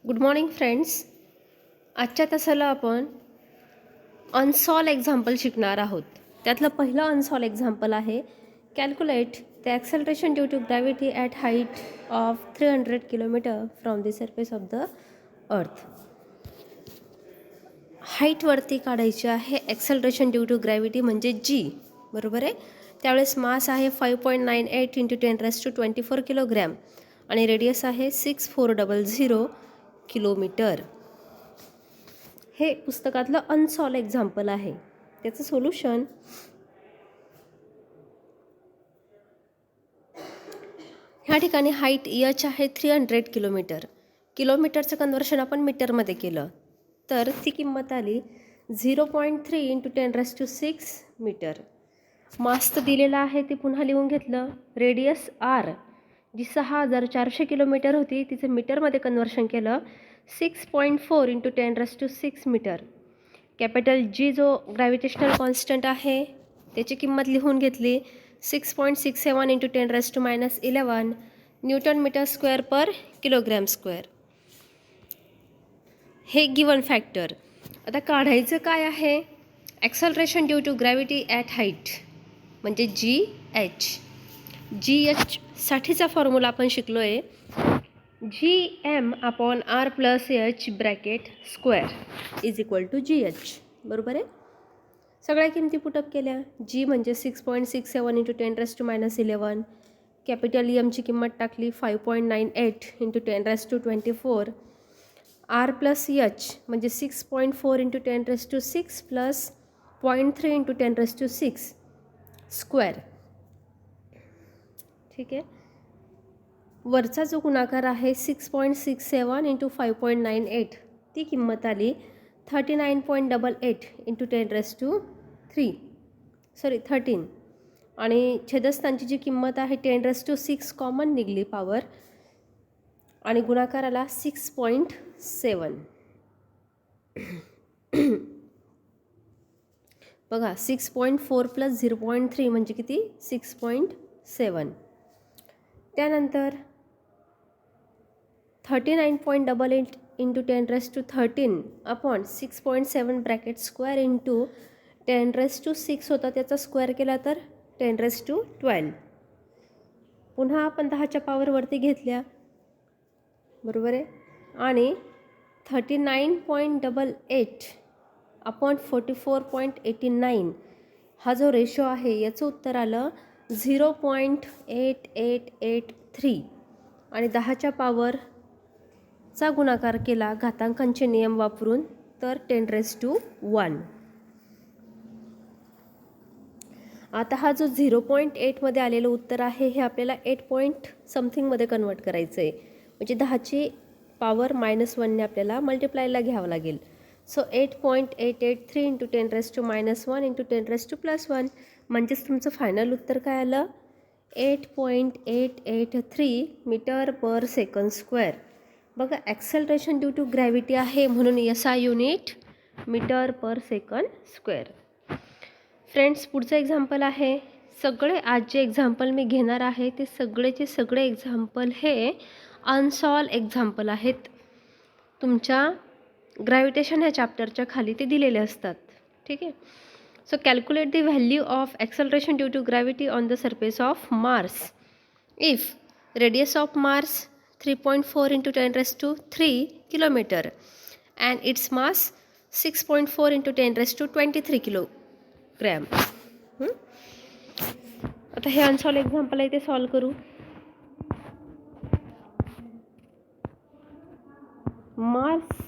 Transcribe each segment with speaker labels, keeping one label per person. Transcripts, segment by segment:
Speaker 1: Good morning friends. आजच्या तासाला आपण अनसॉल्व एक्झाम्पल शिकणार आहोत. त्यातलं पहिलं अनसॉल्व एक्झाम्पल आहे calculate the acceleration due to gravity at height of 300 kilometre from the surface of the earth. हाईटवरती काढायची आहे ॲक्सेलरेशन ड्यू टू ग्रॅव्हिटी म्हणजे जी, बरोबर आहे. त्यावेळेस मास आहे 5.98 इंटू 10⁻²4 किलोग्रॅम आणि रेडियस आहे 6400 किलोमीटर. हे पुस्तकातलं अनसॉल्व एक्झाम्पल आहे. त्याचं सोल्युशन ह्या ठिकाणी हाईट एच आहे 300 किलोमीटर. किलोमीटरचं कन्वर्शन आपण मीटरमध्ये केलं तर ती किंमत आली 0.3 इंटू 10⁻6 मीटर. मास तर दिलेला आहे ते पुन्हा लिहून घेतलं. रेडियस आर जी 6400 किलोमीटर होती तिचं मीटरमध्ये कन्वर्शन केलं 6.4 इंटू 10⁻6 मीटर. कॅपिटल जी जो ग्रॅव्हिटेशनल कॉन्स्टंट आहे त्याची किंमत लिहून घेतली 6.67 into 10⁻11 newton metre square per kilogram square. हे गिवन फॅक्टर. आता काढायचं काय आहे acceleration due to gravity at height म्हणजे जी एच साठीचा फॉर्म्युला आपण शिकलो आहे GM/R + H bracket square is equal to GH. बरोबर आहे. सगळ्या किमती पुटअप केल्या. जी म्हणजे 6.67 इंटू 10⁻11. कॅपिटल एमची किंमत टाकली 5.98 इंटू 10⁻24. R + H म्हणजे 6.4 इंटू 10⁻6 प्लस 0.3 इंटू 10⁻6 स्क्वेअर. ठीक आहे. वरचा जो गुणाकार आहे 6.67 इंटू 5.98 ती किंमत आली 39.88 इंटू 13 आणि छेदस्थानची जी किंमत आहे 10⁻6 कॉमन निघली पॉवर आणि गुणाकाराला 6.7. बघा 6.4 प्लस 0.3 म्हणजे किती 6.7. त्यानंतर 39.88 into 10⁻13 upon 6.7 bracket square into 10⁻6 होता त्याचा स्क्वेअर केला तर 10⁻12. पुन्हा आपण 10च्या पॉवरवरती घेतल्या, बरोबर आहे. आणि 39.88 अपॉन 44.89 हा जो रेशो आहे याचं उत्तर आलं 0.8883 आणि 10च्या पॉवरचा गुणाकार केला घातांकांचे नियम वापरून तर 10⁻1. आता हा जो 0.8 आलेलं उत्तर आहे हे आपल्याला 8 समथिंगमध्ये कन्वर्ट करायचं आहे म्हणजे 10ची पॉवर -1ने आपल्याला मल्टिप्लायला घ्यावं लागेल. सो 8.883 इंटू 10⁻1 इंटू 10⁻+1 म्हणजेच तुमचं फायनल उत्तर काय आलं 8.883 मीटर पर सेकंड स्क्वेअर. बघा ॲक्सेलरेशन ड्यू टू ग्रॅव्हिटी आहे म्हणून SI युनिट मीटर पर सेकंड स्क्वेअर. फ्रेंड्स पुढचं एक्झाम्पल आहे. सगळे आज जे एक्झाम्पल मी घेणार आहे ते सगळेचे सगळे एक्झाम्पल हे अनसॉल्व एक्झाम्पल आहेत. तुमच्या ग्रॅव्हिटेशन ह्या चॅप्टरच्या खाली ते दिलेले असतात. ठीक आहे. So calculate the value of acceleration due to gravity on the surface of Mars if radius of Mars 3.4 into 10⁻³ kilometre and its mass 6.4 into 10⁻23 kilogram. आता हे अनसॉल्व एक्झाम्पल आहे ते सॉल्व करू. मार्स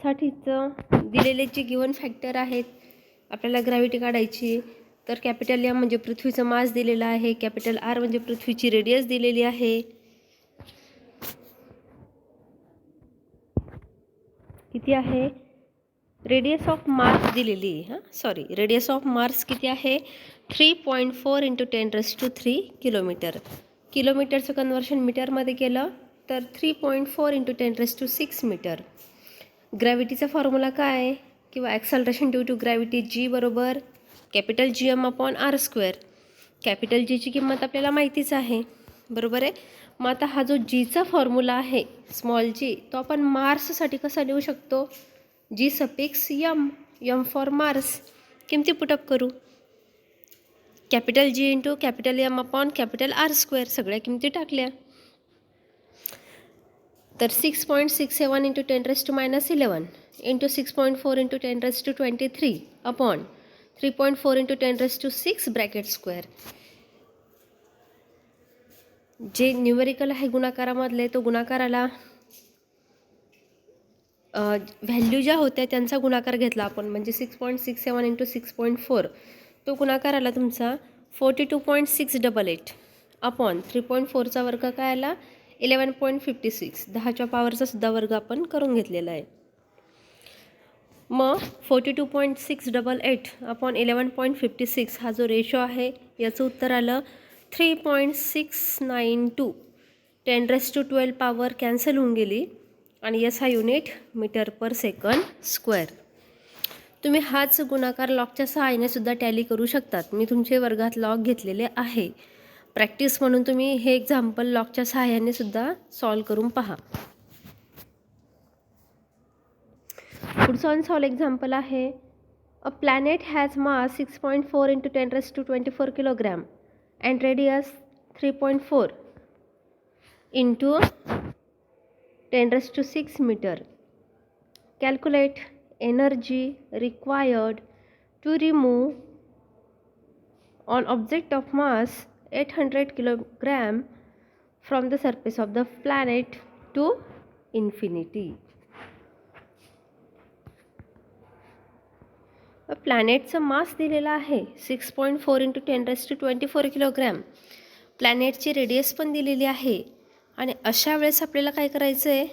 Speaker 1: साठीचं दिलेले जे गिवन फॅक्टर आहेत आपल्याला gravity काढायची तर कॅपिटल एम म्हणजे पृथ्वीचं मास दिलेलं आहे, कॅपिटल आर म्हणजे पृथ्वीची रेडियस दिलेली आहे. किती आहे रेडियस ऑफ मार्स दिलेली रेडियस ऑफ मार्स किती आहे 3.4 इंटू 10⁻³ किलोमीटर. किलोमीटरचं कन्वर्शन मीटरमध्ये केलं तर 3.4 इंटू 10⁻6 मीटर. ग्रॅव्हिटीचा फॉर्म्युला काय आहे किंवा ॲक्सेलरेशन ड्यू टू ग्रॅव्हिटी जी बरोबर कॅपिटल GM/R स्क्वेअर. कॅपिटल जीची किंमत आपल्याला माहितीच आहे बरोबर आहे. मग आता हा जो जीचा फॉर्म्युला आहे स्मॉल जी, तो आपण मार्ससाठी कसा लिहू शकतो? G suffix M, M for Mars. किमती पुटअप करू. Capital G into capital M upon capital R square, सगळ्या किमती टाकल्या. तर 6.67 into 10⁻11 into 6.4 into 10⁻23 upon 3.4 into 10⁻6 bracket square. जे न्यूमेरिकल आहे गुणाकारामधले, तो गुणाकाराला व्हॅल्यू ज्या होत्या त्यांचा गुणाकार घेतला आपण, म्हणजे 6.67 इंटू 6.4, तो गुणाकार आला तुमचा 42.688 अपॉन 3.4चा वर्ग काय आला 11.56. 10च्या पॉवरचा सुद्धा वर्ग आपण करून घेतलेला आहे. मग 42.688 अपॉन 11.56 हा जो रेशो आहे याचं उत्तर आलं 3.692. 10⁻12 पॉवर कॅन्सल होऊन गेली आणि एस हा युनिट मीटर पर सेकंड स्क्वेअर. तुम्ही हाच गुणाकार लॉगच्या सहाय्याने सुद्धा टॅली करू शकतात. मी तुमचे वर्गात लॉग घेतलेले आहे. प्रॅक्टिस म्हणून तुम्ही हे एक्झाम्पल लॉगच्या सहाय्याने सुद्धा सॉल्व करून पहा. पुढचं अनसॉल्व एक्झाम्पल आहे. A planet has mass 6.4 into 10⁻24 kilogram and radius 3.4 into 10⁻6 metre. Calculate energy required to remove an object of mass 800 kilogram from the surface of the planet to infinity. प्लॅनेटचं मास दिलेला आहे 6.4 into 10⁻24 kilogram. प्लॅनेटची radius पण दिलेली आहे आणि अशा वेळेस आपल्याला काय करायचं आहे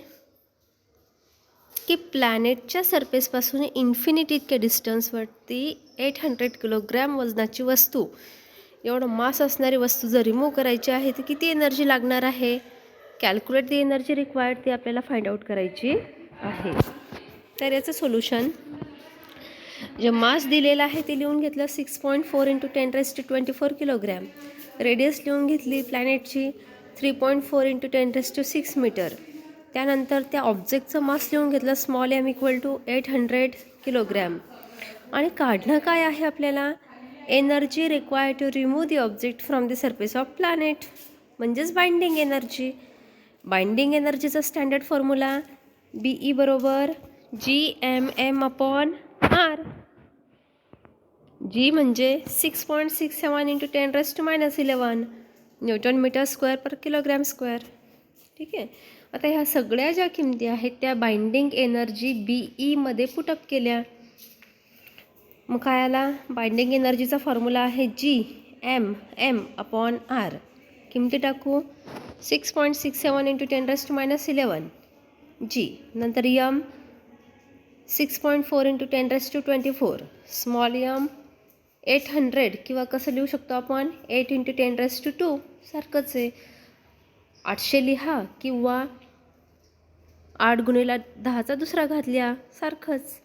Speaker 1: की प्लॅनेटच्या सरफेसपासून इन्फिनिटी इतक्या डिस्टन्सवरती 800 किलोग्रॅम वजनाची वस्तू, एवढं मास असणारी वस्तू जर रिमूव्ह करायची आहे तर किती एनर्जी लागणार आहे? कॅल्क्युलेट दी एनर्जी रिक्वायर्ड, ती आपल्याला फाइंड आउट करायची आहे. तर याचं सोल्युशन, जे मास दिलेलं आहे ते लिहून घेतलं 6.4 इंटू 10⁻24 किलोग्रॅम. रेडियस लिहून घेतली प्लॅनेटची 3.4 इंटू 10⁻6 मीटर. त्यानंतर त्या ऑब्जेक्टचं मास लिहून घेतलं small M equal to 800 kilogram. आणि काढणं काय आहे आपल्याला? Energy required to remove the object from the surface of planet, म्हणजेच बाइंडिंग एनर्जी. बाइंडिंग एनर्जीचा स्टँडर्ड फॉर्म्युला BE बरोबर GMM अपॉन R. G म्हणजे 6.67 into 10⁻11 newton metre square per kilogram square. ठीक आहे. आता ह्या सगळ्या ज्या किमती आहेत त्या बाइंडिंग एनर्जी BE मध्ये पुटअप केल्या. मग काय आला? बाइंडिंग एनर्जीचा फॉर्म्युला आहे GMM अपॉन R. किमती टाकू 6.67 इंटू 10⁻11 G, नंतर M 6.4 इंटू 10⁻24, स्मॉल m 800, किंवा कसं लिहू शकतो आपण 8 इंटू 10⁻2 सारखंच आहे. 800 लिहा किंवा 8 गुणिले 10चा दुसरा घात लिहा, सारखंच.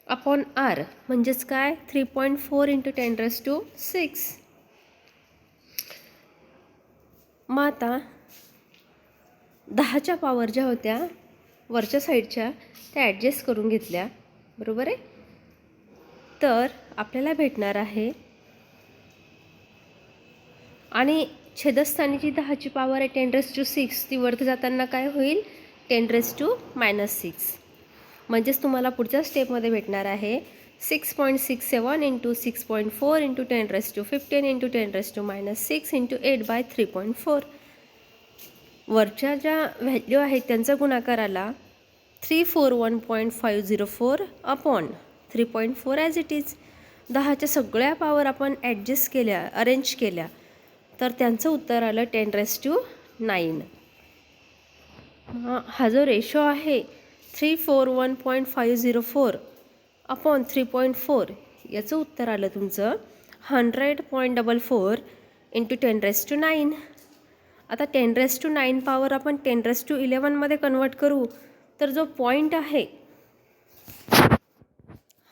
Speaker 1: अपॉन R म्हणजेच काय 3.4 इंटू 10⁻6. मग आता 10च्या पॉवर ज्या होत्या वरच्या साईडच्या त्या ॲडजस्ट करून घेतल्या, बरोबर आहे. तर आपल्याला भेटणार आहे, आणि छेदस्थानीची 10ची पॉवर आहे 10⁻6, ती वरती जाताना काय होईल 10⁻6. म्हणजेच तुम्हाला पुढच्या स्टेपमध्ये भेटणार आहे 6.67 इंटू 6.4 इंटू 10⁻15 इंटू 10⁻6 इंटू 8/3.4. वरच्या ज्या व्हॅल्यू आहेत त्यांचा गुणाकार आला 341.504 अपॉन 3.4 ॲज इट इज. 10च्या सगळ्या पॉवर आपण ॲडजस्ट केल्या, अरेंज केल्या, तर त्यांचं उत्तर आलं 10⁻9. हा जो रेशो आहे 341.504 अपॉन 3.4, याचं उत्तर आलं तुमचं 100.44 इंटू 10⁻9. आता 10⁻9 पॉवर आपण 10⁻11 मध्ये कन्वर्ट करू, तर जो पॉईंट आहे,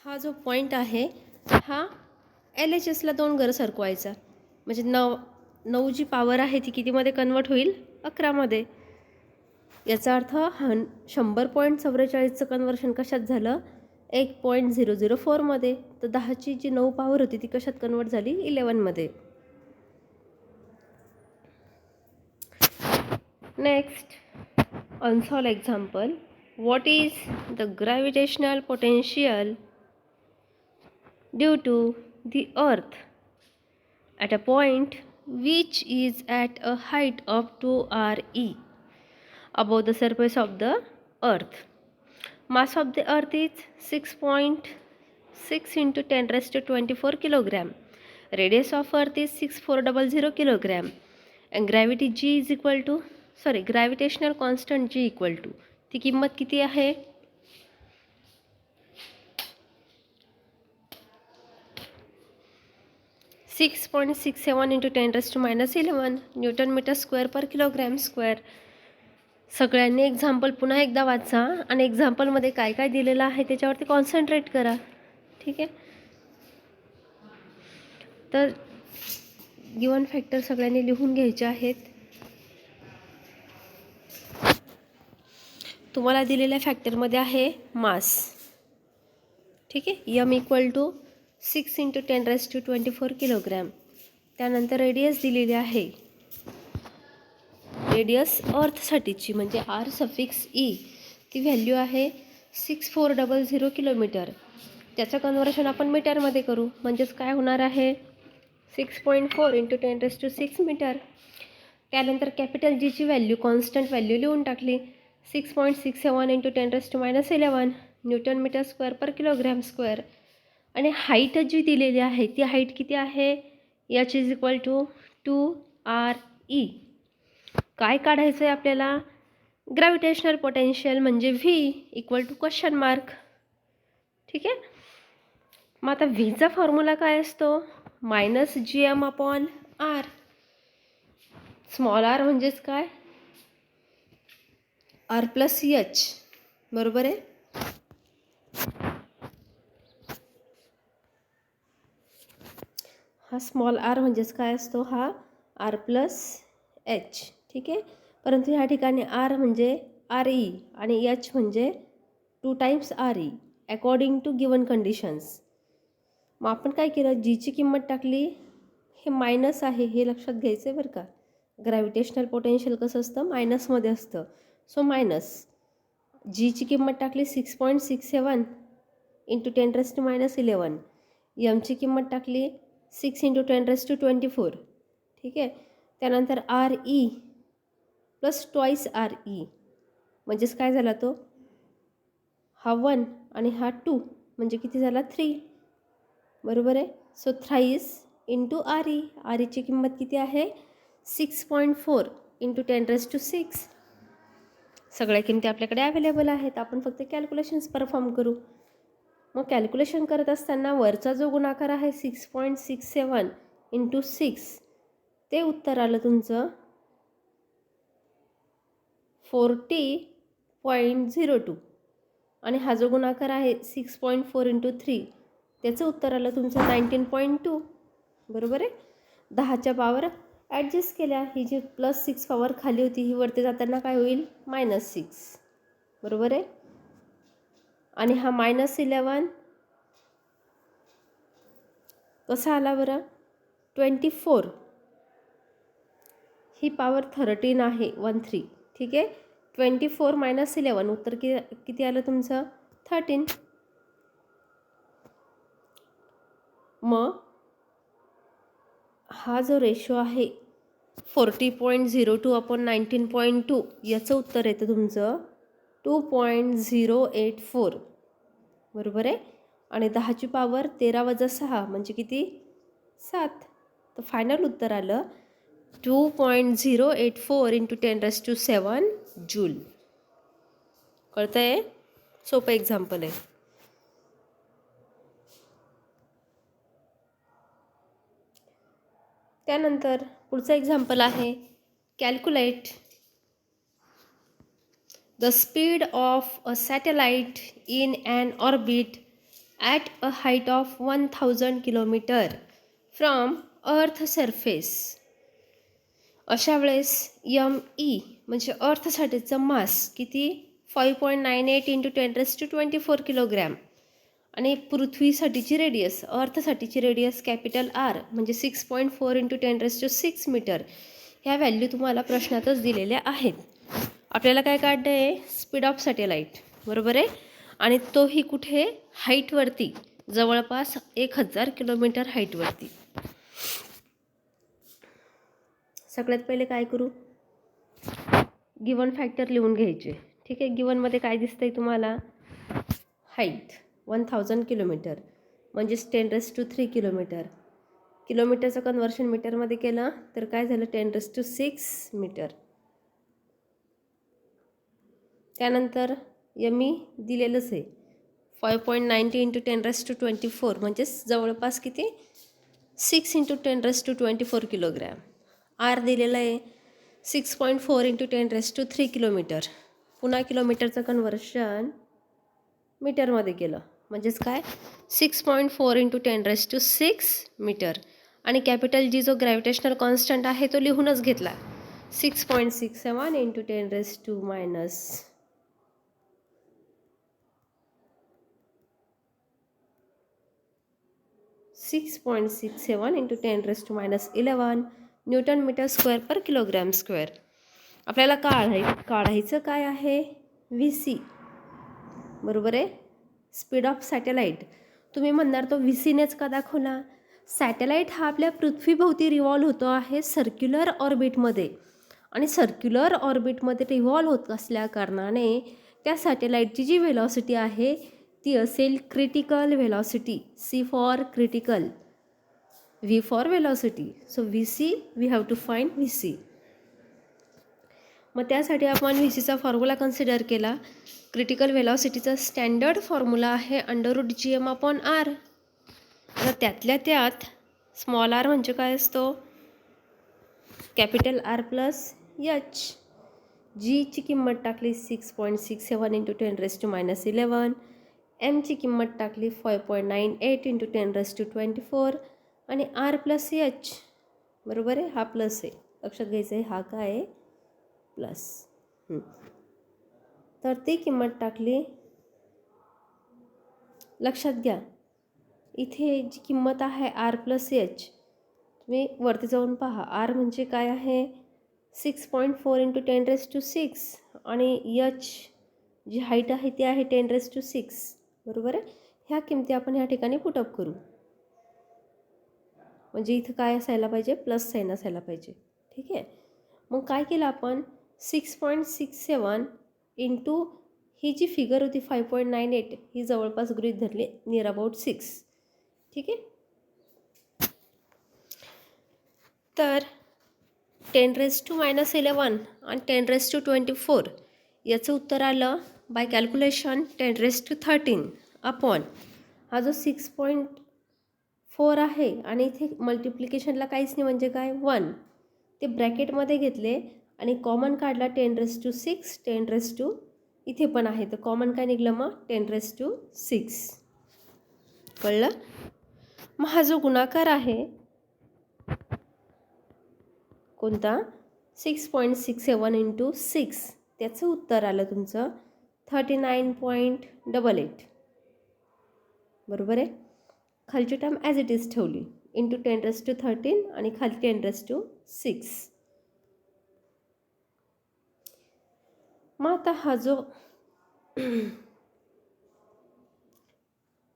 Speaker 1: हा जो पॉईंट आहे हा LHSला 2 घरं सरकवायचा, म्हणजे 9 जी पॉवर आहे ती कितीमध्ये कन्वर्ट होईल? 11मध्ये. याचा अर्थ 100.44चं कन्वर्शन कशात झालं? 1.004मध्ये. तर 10ची जी 9 पॉवर होती ती कशात कन्वर्ट झाली? 11मध्ये. Next, unsolved example. What is the gravitational potential due to the earth at a point which is at a height of 2 re above the surface of the earth? Mass of the earth is 6.6 into 10 raised to 24 kilogram. Radius of earth is 6400 kilogram. And gravity G is equal to, gravitational constant G equal to, ती किंमत किती आहे? 6.67 into 10 raised to -11 newton metre square per kilogram square. सगळ्यांनी example पुन्हा एकदा वाचा आणि एक्झाम्पलमध्ये काय काय दिलेलं आहे त्याच्यावरती कॉन्सन्ट्रेट करा. ठीक आहे. तर गिवन फॅक्टर सगळ्यांनी लिहून घ्यायचे आहेत. तुम्हाला दिलेल्या फॅक्टरमध्ये आहे मास. ठीक आहे. m equal to 6 into 10 raised to 24 kilogram. त्यानंतर रेडियस दिलेली आहे. रेडियस अर्थसाठीची म्हणजे R∈E ती व्हॅल्यू आहे 6400 किलोमीटर. त्याचं कन्व्हर्शन आपण मीटरमध्ये करू. म्हणजेच काय होणार आहे? 6.4 into 10 raised to 6 मीटर. त्यानंतर कॅपिटल जीची व्हॅल्यू, कॉन्स्टंट व्हॅल्यू लिहून टाकली. 6.67 into 10 raised to -11 newton metre square per kilogram square. आणि हाईट जी दिलेली आहे ती हाईट किती आहे? h is equal to 2re. काय काढायचं आहे आपल्याला? ग्रॅव्हिटेशनल पोटेन्शियल म्हणजे v equal to question mark. ठीक आहे. मग आता व्हीचा फॉर्म्युला काय असतो? -gm/r. स्मॉल r म्हणजेच काय? r plus h. बरोबर आहे. हा स्मॉल r म्हणजेच काय असतो? हा r प्लस h. ठीक आहे. परंतु ह्या ठिकाणी r म्हणजे re आणि h म्हणजे 2 times re according to given conditions. मग आपण काय केलं? जीची किंमत टाकली. हे मायनस आहे हे लक्षात घ्यायचं आहे बरं का. ग्रॅव्हिटेशनल पोटेन्शियल कसं असतं? मायनसमध्ये असतं. सो मायनस जीची किंमत टाकली 6.67 इंटू 10 raised to -11. एमची किंमत टाकली 6 इंटू 10 raised to 24. ठीक आहे. त्यानंतर RE प्लस ट्वाईस RE म्हणजेच काय झाला तो? हा 1 आणि हा 2 म्हणजे किती झाला? 3. बरोबर आहे. So thrice into RE. REची किंमत किती आहे? 6.4 इंटू 10 raised to 6. सगळ्या किमती आपल्याकडे अवेलेबल आहेत. आपण फक्त कॅल्क्युलेशन्स परफॉर्म करू. मग कॅल्क्युलेशन करत असताना वरचा जो गुणाकार आहे 6.67 इंटू 6 ते उत्तर आलं तुमचं 40.02. आणि हा जो गुणाकार आहे 6.4 इंटू 3 त्याचं उत्तर आलं तुमचं 19.2. बरोबर आहे. 10च्या पॉवर ॲडजस्ट केल्या. ही जी +6 पॉवर खाली होती ही वरती जाताना काय होईल? -6. बरोबर आहे. आणि हा -11 कसा आला बरं? 24. ही पॉवर 13 आहे. 13. ठीक आहे. 24 - 11 उत्तर किती आलं तुमचं? 13. मग हा जो रेशो आहे 40.02/19.2 याचं उत्तर येतं तुमचं 2.084. बरोबर आहे. आणि 10ची पॉवर 13 - 6 म्हणजे किती? 7. तर फायनल उत्तर आलं 2.084 इंटू 10 raised to 7 जूल. कळतं आहे? सोपं एक्झाम्पल आहे. त्यानंतर पुढचं एक्झाम्पल आहे calculate the speed of a satellite in an orbit at a height of 1000 kilometre from earth surface. अशा वेळेस ME म्हणजे अर्थसाठीचं मास किती 5.98 इंटू 10⁻24 किलोग्रॅम आणि पृथ्वीसाठीची रेडियस अर्थसाठीची रेडियस कॅपिटल R म्हणजे 6.4 इंटू 10⁶ मीटर. ह्या व्हॅल्यू तुम्हाला प्रश्नातच दिलेल्या आहेत. आपल्याला काय काढणं आहे स्पीड ऑफ सॅटेलाईट बरोबर आहे आणि तोही कुठे हाईटवरती जवळपास 1000 किलोमीटर हाईटवरती. सगळ्यात पहिले काय करू गिवन फॅक्टर लिहून घ्यायचे. ठीक आहे गिवनमध्ये काय दिसतंय तुम्हाला हाईट 1000 किलोमीटर म्हणजेच 10⁻³ किलोमीटर. किलोमीटरचं कन्वर्शन मीटरमध्ये केलं तर काय झालं 10⁶ मीटर. त्यानंतर ME दिलेलंच आहे 5.90 इंटू 10⁻24 म्हणजेच जवळपास किती 6 इंटू 10⁻24 किलोग्रॅम. R दिलेलं आहे 6.4 इंटू 10⁻³ किलोमीटर. पुन्हा किलोमीटरचं कन्वर्शन मीटरमध्ये केलं म्हणजेच काय 6.4 इंटू 10⁻6 मीटर. आणि कॅपिटल G जो ग्रॅव्हिटेशनल कॉन्स्टंट आहे तो लिहूनच घेतला 6.67 into 10⁻⁻⁻. 6.67 into 10⁻11 newton metre square per kilogram square. आपल्याला काढायचं काय आहे VC बरोबर आहे स्पीड ऑफ सॅटेलाईट. तुम्ही म्हणणार तो VCनेच का दाखवला. सॅटेलाईट हा आपल्या पृथ्वीभोवती रिव्हॉल्व होतो आहे सर्क्युलर ऑर्बिटमध्ये आणि सर्क्युलर ऑर्बिटमध्ये रिव्हॉल्व होत असल्या कारणाने त्या सॅटेलाईटची जी व्हेलॉसिटी आहे ती असेल critical velocity. C for critical V for velocity. So VC we have to find VC. मग त्यासाठी आपण VCचा फॉर्म्युला कन्सिडर केला. क्रिटिकल व्हेलॉसिटीचा स्टँडर्ड फॉर्म्युला आहे √GM/R. आता त्यातल्या त्यात स्मॉल r म्हणजे काय असतो कॅपिटल R प्लस H. Gची किंमत टाकली 6.67 इंटू 10⁻11. Mची किंमत टाकली 5.98 इंटू 10⁻24 आणि R प्लस H बरोबर आहे हा प्लस आहे लक्षात घ्यायचं आहे हा काय आहे प्लस. तर ती किंमत टाकली लक्षात घ्या इथे जी किंमत आहे R प्लस H तुम्ही वरती जाऊन पहा. R म्हणजे काय आहे 6.4 इंटू 10⁻6 आणि H जी हाईट आहे ती आहे 10⁻6 बरोबर आहे. ह्या किमती आपण ह्या ठिकाणी पुटअप करू म्हणजे इथं काय असायला पाहिजे प्लस साईन असायला पाहिजे. ठीक आहे मग काय केलं आपण 6.67 इंटू ही जी फिगर होती 5.98 ही जवळपास गृहीत धरली नियर अबाउट 6. ठीक आहे तर 10⁻11 आणि 10⁻24 याचं उत्तर आलं बाय कॅल्क्युलेशन 10⁻13 अपॉन हा जो 6.4 आहे आणि इथे मल्टिप्लिकेशनला काहीच नाही म्हणजे काय 1 ते ब्रॅकेटमध्ये घेतले आणि कॉमन काढला 10⁻6 10⁻, इथे पण आहे तर कॉमन काय निघलं मग 10⁻6 कळलं. मग हा जो गुणाकार आहे कोणता 6.67 इंटू 6 त्याचं उत्तर आलं तुमचं 39.88 बरोबर आहे. खालची टर्म ॲज इट इज ठेवली इंटू 10⁻13 आणि खाली 10⁻6. मग आता हा जो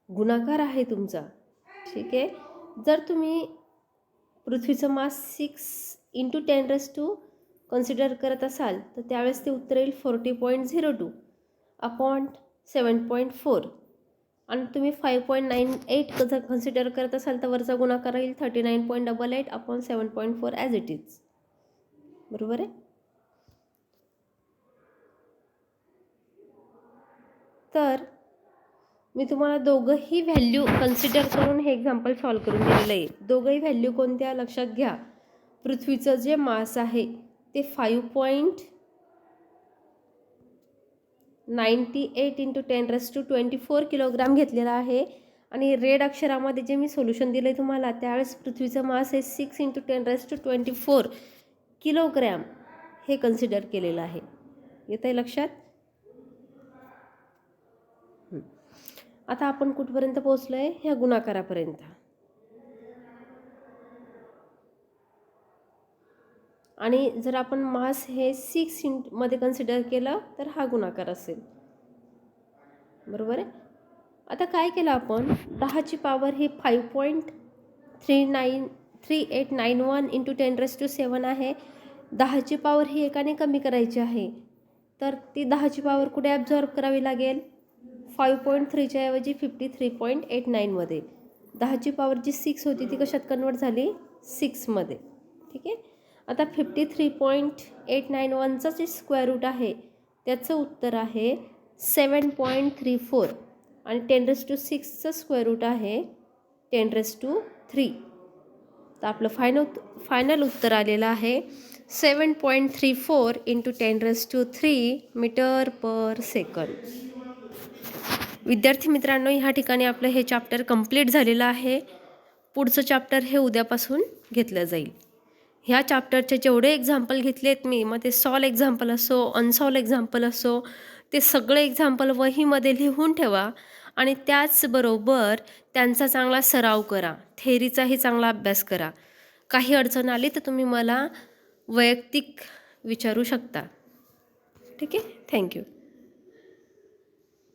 Speaker 1: गुणाकार आहे तुमचा ठीक आहे जर तुम्ही पृथ्वीचं मास 6 इंटू 10⁻² कन्सिडर करत असाल तर त्यावेळेस ते उत्तर येईल 40.02 अपॉन 7.4 आणि तुम्ही 5.98 जर कन्सिडर करत असाल तर वरचा गुणाकार येईल 39.88 अपॉन 7.4 ॲज इट इज बरोबर आहे. तर मी तुम्हाला दोघंही व्हॅल्यू कन्सिडर करून हे एक्झाम्पल सॉल्व करून दिलेलं आहे. दोघंही व्हॅल्यू कोणत्या लक्षात घ्या. पृथ्वीचं जे मास आहे ते 5.98 इंटू 10⁻24 किलोग्राम घेतलेला आहे आणि रेड अक्षरामध्ये जे मी सोल्युशन दिलं आहे तुम्हाला त्यावेळेस पृथ्वीचं मास आहे 6 इंटू 10⁻24 किलोग्रॅम हे कन्सिडर केलेलं आहे. येतं आहे लक्षात? आता आपण कुठपर्यंत पोहोचलो आहे? ह्या गुणाकारापर्यंत. आणि जर आपण मास हे 6 मध्ये कन्सिडर केलं तर हा गुणाकार असेल. बरोबर आहे. आता काय केलं आपण? 10ची पॉवर ही 5.3891 इंटू 10⁻⁷ आहे. 10ची पॉवर ही एकाने कमी करायची आहे, तर ती 10ची पॉवर कुठे ॲब्झॉर्ब करावी लागेल? 5.3च्या ऐवजी 53.89 मध्ये. 10ची पॉवर जी 6 होती ती कशात कन्वर्ट झाली? 6 मध्ये. ठीक आहे. आता 53.891चं जे स्क्वेअर रूट आहे त्याचं उत्तर आहे 7.34 आणि 10⁻⁶चं स्क्वेअर रूट आहे 10⁻3. तर आपलं फायनल उत्तर आलेलं आहे 7.34 इंटू 10⁻3 मीटर पर सेकंड. विद्यार्थी मित्रांनो, ह्या ठिकाणी आपलं हे चॅप्टर कंप्लीट झालेलं आहे. पुढचं चॅप्टर हे उद्यापासून घेतलं जाईल. ह्या चॅप्टरचे जेवढे एक्झाम्पल घेतलेत मी, मग ते सॉल्व एक्झाम्पल असो, अनसॉल्व एक्झाम्पल असो, ते सगळे एक्झाम्पल वहीमध्ये लिहून ठेवा आणि त्याचबरोबर त्यांचा चांगला सराव करा. थेअरीचाही चांगला अभ्यास करा. काही अडचण आली तर तुम्ही मला वैयक्तिक विचारू शकता. ठीक आहे. थँक्यू.